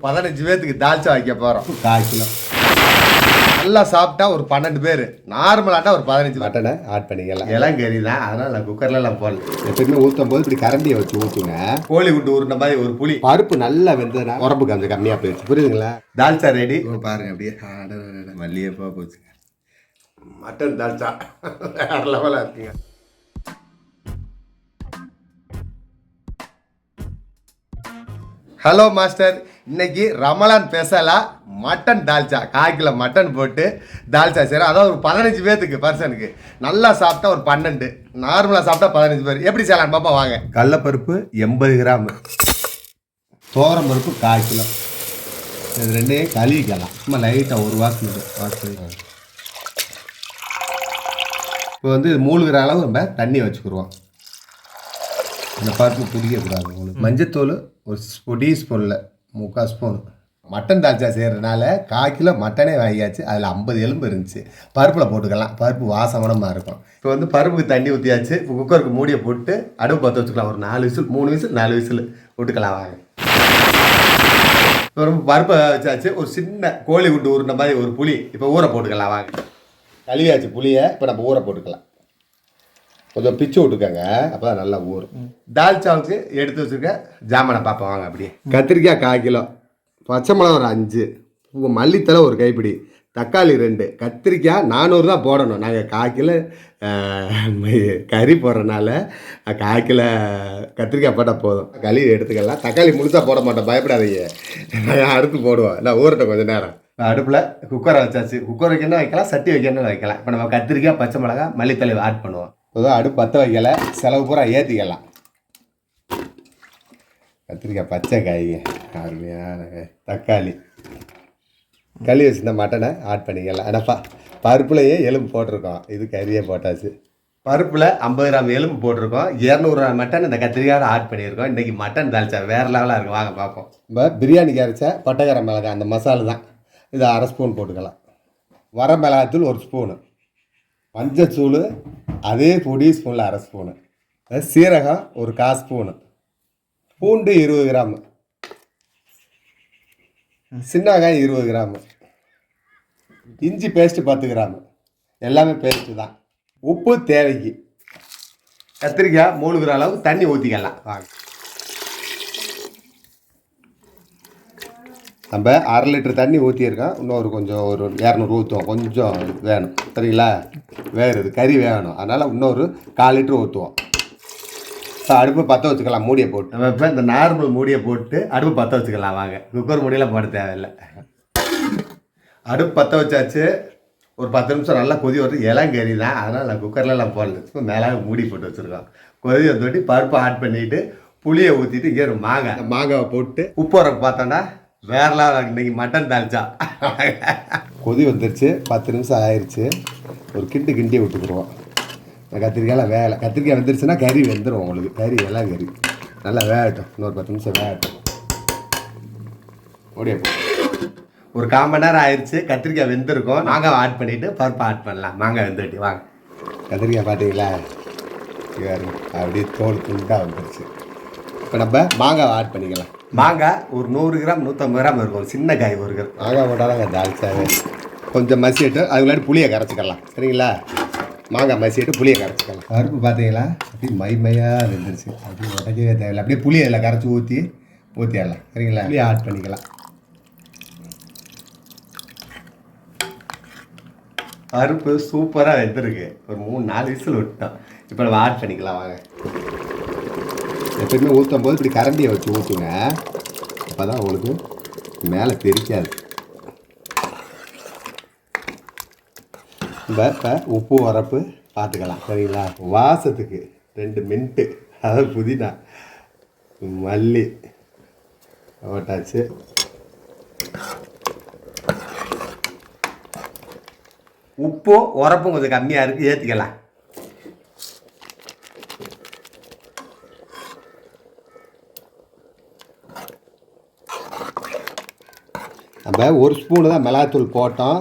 15 பேத்துக்கு தால்ச்சா வைக்க போகிறோம். 1/4 கிலோ நல்லா சாப்பிட்டா ஒரு 12 பேர், நார்மலாட்டா ஒரு 15. மட்டனை ஆட் பண்ணிக்கலாம். எல்லாம் கறி தான், அதனால் நான் குக்கர்லாம் போடல. எப்பயுமே ஊற்றும் போது இப்படி கரண்டியை வச்சு ஊற்றுங்க. கோழி விட்டு ஊறுன மாதிரி ஒரு புளி. பருப்பு நல்லா வெந்ததுன்னா உரப்பு கொஞ்சம் கம்மியாக போயிடுச்சு. புரியுதுங்களா? தால்ச்சா ரெடி. பாருங்க அப்படியே மல்லிகைப்பா போச்சு. மட்டன் தால்ச்சா வேற லெவலாக இருக்குங்க. ஹலோ மாஸ்டர், இன்னைக்கு ரமலான் ஸ்பெஷலா மட்டன் தால்ச்சா. 1/4 கிலோ மட்டன் போட்டு தால்ச்சா செய்கிறோம். அதாவது ஒரு 15 பேத்துக்கு பர்சனுக்கு. நல்லா சாப்பிட்டா ஒரு 12, நார்மலாக சாப்பிட்டா 15 பேர். எப்படி செய்யலாம் பாப்பா வாங்க. கடலப்பருப்பு 80 கிராம், தோரம் பருப்பு 1/4 கிலோ. இது ரெண்டையும் கழுவிக்கலாம். சும்மா லைட்டாக ஒரு வாசம் பண்ணிக்கலாம். இப்போ வந்து மூழ்கிற அளவு நம்ம தண்ணி வச்சுக்கிடுவோம். இந்த பருப்பு பிடிக்கக்கூடாது. உங்களுக்கு மஞ்சத்தூள் ஒரு டீஸ்பூனில் 3/4 ஸ்பூன். மட்டன் தால்ச்சா செய்கிறதுனால 1/4 கிலோ மட்டனே வாங்கியாச்சு. அதில் 50 எலும்பு இருந்துச்சு. பருப்பில் போட்டுக்கலாம், பருப்பு வாசமனமாக இருக்கும். இப்போ வந்து பருப்புக்கு தண்ணி ஊற்றியாச்சு. இப்போ குக்கருக்கு மூடியை போட்டு அடுப்பு பற்ற வச்சுக்கலாம். ஒரு 4 விசில், 3 விசில் 4 விசில் விட்டுக்கலாம் வாங்க. இப்போ பருப்பை வச்சாச்சு. ஒரு சின்ன கோழி விட்டு ஊறுன மாதிரி ஒரு புளி இப்போ ஊற போட்டுக்கலாம் வாங்க. கழுவியாச்சு புளியை. இப்போ நம்ம ஊற போட்டுக்கலாம். கொஞ்சம் பிச்சு விட்டுக்கோங்க, அப்போ தான் நல்லா ஊறும். தால்ச்சாவுக்கு எடுத்து வச்சுருக்க ஜாமானை பார்ப்போம் வாங்க. அப்படியே கத்திரிக்காய் 1/4 கிலோ, பச்சை மிளகா ஒரு 5, மல்லித்தலை ஒரு கைப்பிடி, தக்காளி 2, கத்திரிக்காய் 400 தான் போடணும். நாங்கள் 1/4 கிலோ கறி போடுறதுனால 1/4 கிலோ கத்திரிக்காய் போட்டால் போதும். கழுவி எடுத்துக்கலாம். தக்காளி முழுசாக போட மாட்டோம், பயப்படாதீங்க. நான் அறுத்து போடுவோம். நான் ஊறட்டும் கொஞ்சம் நேரம். அடுப்பில் குக்கரை வச்சாச்சு. குக்கர் வைக்கணும் வைக்கலாம், சட்டி வைக்கணும் வைக்கலாம். இப்போ நம்ம கத்திரிக்காய், பச்சை மிளகா, மல்லித்தலை ஆட் பண்ணுவோம். பொதுவாக அடுப்பு பற்ற வைக்கலை, செலவு பூரா ஏற்றிக்கலாம். கத்திரிக்காய், பச்சை காய்ங்க, அருமையான தக்காளி, கழுவி வச்சுருந்த மட்டனை ஆட் பண்ணிக்கலாம். ஆனால் பருப்புலையே எலும்பு போட்டிருக்கோம். இது கறியே போட்டாச்சு. பருப்பில் 50 கிராம் எலும்பு போட்டிருக்கோம். 200 கிராம் மட்டன் இந்த கத்திரிக்காய் ஆட் பண்ணியிருக்கோம். இன்றைக்கி மட்டன் தால்ச்சா வேறு லெவலாக இருக்கும். வாங்க பார்ப்போம். இப்போ பிரியாணிக்கு அரைச்சா பட்டைக்கரை மிளகாய் அந்த மசாலா தான். இதை 1/2 ஸ்பூன் போட்டுக்கலாம். வர மிளகாத்தூள் 1 ஸ்பூனு, மஞ்சத்தூள் அதே பொடி ஸ்பூனில் 1/2 ஸ்பூனு, சீரகம் ஒரு 1/4 ஸ்பூனு, பூண்டு 20 கிராம், சின்ன வெங்காயம் 20 கிராம், இஞ்சி பேஸ்ட்டு 10 கிராம். எல்லாமே பேஸ்ட்டு தான். உப்பு தேவைக்கு. கத்திரிக்காய் மூழ்கிற அளவு தண்ணி ஊற்றிக்கலாம் வாங்க. நம்ம 1/2 லிட்டர் தண்ணி ஊற்றியிருக்கோம். இன்னொரு கொஞ்சம் ஒரு 200 ஊற்றுவோம். கொஞ்சம் வேணும் சரிங்களா? வேறு கறி வேணும், அதனால் இன்னொரு 1/4 லிட்டர் ஊற்றுவோம். அடுப்பு பற்ற வச்சுக்கலாம் மூடியை போட்டு. நம்ம இப்போ இந்த நார்மல் மூடியை போட்டு அடுப்பு பற்ற வச்சுக்கலாம் வாங்க. குக்கர் மூடியெல்லாம் போட தேவையில்லை. அடுப்பு பற்ற வச்சாச்சு. ஒரு 10 நிமிஷம் நல்லா கொதி வருது. இளம் கறி தான், அதனால் நான் குக்கர்லாம் போடல. இப்போ மேலே மூடி போட்டு வச்சுருக்கோம். கொதி தொட்டி பருப்பை ஆட் பண்ணிவிட்டு புளியை ஊற்றிட்டு இங்கே ஒரு மாங்காவை போட்டு உப்பு உரப்பு பார்த்தோன்னா வேறலாம் இன்னைக்கு மட்டன் தால்ச்சா. கொதி வந்துருச்சு. 10 நிமிஷம் ஆயிடுச்சு. ஒரு கிண்டி விட்டுக்குருவோம். கத்திரிக்காயெலாம் கத்திரிக்காய் வந்துருச்சுன்னா கறி வெந்துடும் உங்களுக்கு. கறி எல்லாம் கறி நல்லா வேகட்டும். இன்னொரு 10 நிமிஷம் வேகட்டும். ஓடியா போ. ஒரு 1/4 மணி நேரம் ஆயிடுச்சு. கத்திரிக்காய் வெந்திருக்கும். மாங்காய் ஆட் பண்ணிவிட்டு பருப்பை ஆட் பண்ணலாம். மாங்காய் வெந்துட்டு வாங்க. கத்திரிக்காய் பார்த்தீங்களா? அப்படியே தோல் துண்டாக வந்துருச்சு. இப்போ நம்ம மாங்காய் ஆட் பண்ணிக்கலாம். மாங்காய் ஒரு 100 கிராம் 150 கிராம் இருக்கும். சின்ன காய் 1 கிராம். மாங்காய் போட்டால் தால்ச்சாவே. கொஞ்சம் மசிட்டு அது முன்னாடி புளியை கரைச்சிக்கலாம் சரிங்களா? மாங்காய் மசிட்டு புளியை கரைச்சிக்கலாம். பருப்பு பார்த்தீங்களா அப்படியே மைமையாக வெந்துருச்சு. அப்படியே உடைக்கவே தேவையில்லை. அப்படியே புளியை எல்லாம் கரைச்சி ஊற்றிடலாம் சரிங்களா? புளியை ஆட் பண்ணிக்கலாம். பருப்பு சூப்பராக வெந்திருக்கு. ஒரு 3-4 விசில் விட்டோம். இப்போ நம்ம ஆட் பண்ணிக்கலாம் வாங்க. எப்பயுமே ஊற்றும் போது இப்படி கரண்டியை வச்சு ஊற்றுங்க. அப்போ தான் உங்களுக்கு மேலே தெரிக்காது. இப்போ உப்பு உரப்பு பார்த்துக்கலாம் சரிங்களா? வாசத்துக்கு 2 மின்ட்டு, அதாவது புதினா, மல்லி போட்டாச்சு. உப்பும் உரப்பும் கொஞ்சம் கம்மியாக இருக்குது, ஏற்றிக்கலாம். நம்ம 1 ஸ்பூனு தான் மிளகாத்தூள் போட்டோம்.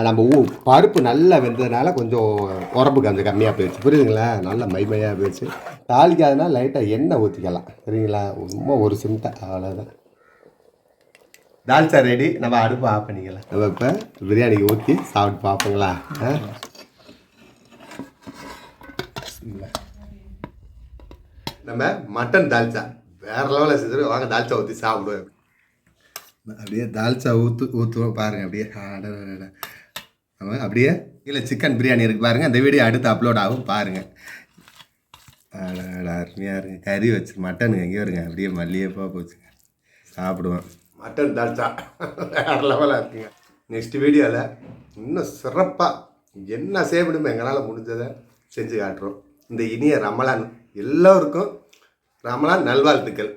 நம்ம பருப்பு நல்லா வெந்ததுனால கொஞ்சம் உரப்பு கொஞ்சம் கம்மியாக போயிடுச்சு. புரியுதுங்களா? நல்லா மைமையாக போயிடுச்சு. தாளிக்காதுன்னா லைட்டாக எண்ணெய் ஊற்றிக்கலாம் சரிங்களா? ரொம்ப ஒரு சிம்ட்டை, அவ்வளோதான். தால்ச்சா ரெடி. நம்ம அடுப்பு ஆஃப் பண்ணிக்கலாம். நம்ம இப்போ பிரியாணிக்கு ஊற்றி சாப்பிட்டு பார்ப்போங்களா? நம்ம மட்டன் தால்ச்சா வேற லெவலில் செஞ்சு வாங்க. தால்ச்சா ஊற்றி சாப்பிடுவேன். அப்படியே தால்ச்சா ஊற்றுவோம் பாருங்கள். அப்படியே நம்ம அப்படியே இல்லை சிக்கன் பிரியாணி இருக்குது பாருங்கள். அந்த வீடியோ அடுத்து அப்லோட் ஆகும் பாருங்கள். அருமையாக இருங்க. கறி வச்சு மட்டனுங்க எங்கேயோ இருங்க. அப்படியே மல்லிகைப்பா போச்சுங்க. சாப்பிடுவேன். மட்டன் தால்ச்சா வேறு லெவலாக இருக்குங்க. நெக்ஸ்ட் வீடியோவில் இன்னும் சிறப்பாக என்ன செய்யணுமோ எங்களால் முடிஞ்சதை செஞ்சு காட்டுறோம். இந்த இனிய ரமலான் எல்லோருக்கும் ரமலான் நல்வாழ்த்துக்கள்.